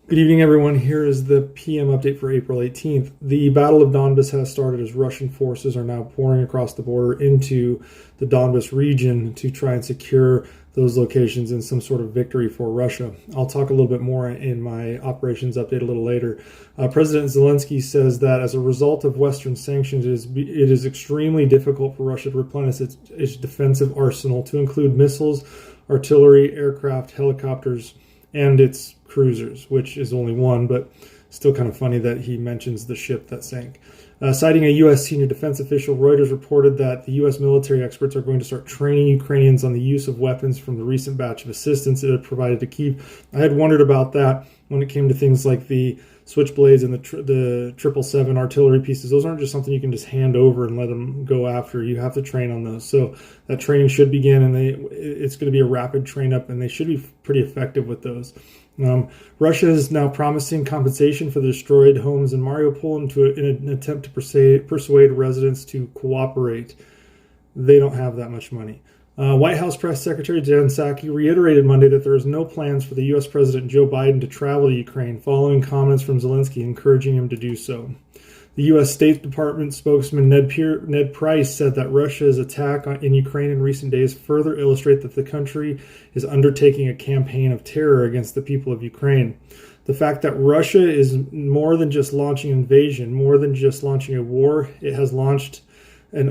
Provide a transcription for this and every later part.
Good evening, everyone. Here is the PM update for April 18th. The Battle of Donbas has started as Russian forces are now pouring across the border into the Donbas region to try and secure those locations in some sort of victory for Russia. I'll talk a little bit more in my operations update a little later. President Zelensky says that as a result of Western sanctions, it is extremely difficult for Russia to replenish its defensive arsenal to include missiles, artillery, aircraft, helicopters, and its cruisers, which is only one, but still kind of funny that he mentions the ship that sank. Citing a U.S. senior defense official, Reuters reported that the U.S. military experts are going to start training Ukrainians on the use of weapons from the recent batch of assistance it had provided to Kyiv. I had wondered about that when it came to things like the Switchblades and the 777 artillery pieces. Those aren't just something you can just hand over and let them go after. You have to train on those. So that training should begin, and it's going to be a rapid train up, and they should be pretty effective with those. Russia is now promising compensation for the destroyed homes in Mariupol in an attempt to persuade residents to cooperate. They don't have that much money. White House Press Secretary Jen Psaki reiterated Monday that there is no plans for the U.S. President Joe Biden to travel to Ukraine, following comments from Zelensky encouraging him to do so. The U.S. State Department spokesman Ned Price said that Russia's attack in Ukraine in recent days further illustrate that the country is undertaking a campaign of terror against the people of Ukraine. The fact that Russia is more than just launching an invasion, more than just launching a war, it has launched and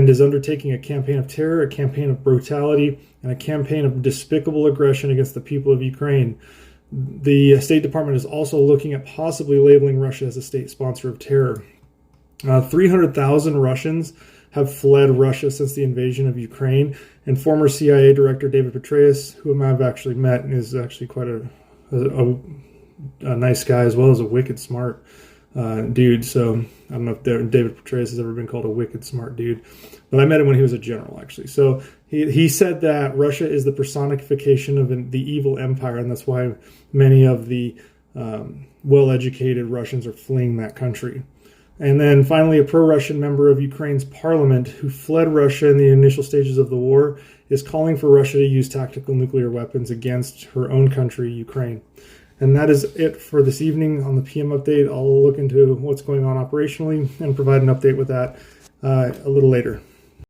is undertaking a campaign of terror, a campaign of brutality, and a campaign of despicable aggression against the people of Ukraine. The State Department is also looking at possibly labeling Russia as a state sponsor of terror. 300,000 Russians have fled Russia since the invasion of Ukraine, and former CIA Director David Petraeus, whom I've actually met, and is actually quite a nice guy, as well as a wicked smart dude. So I don't know if David Petraeus has ever been called a wicked smart dude, but I met him when he was a general, actually. So he said that Russia is the personification of the evil empire, and that's why many of the well-educated Russians are fleeing that country. And then finally, a pro-Russian member of Ukraine's parliament who fled Russia in the initial stages of the war is calling for Russia to use tactical nuclear weapons against her own country, Ukraine. And that is it for this evening on the PM update. I'll look into what's going on operationally and provide an update with that a little later.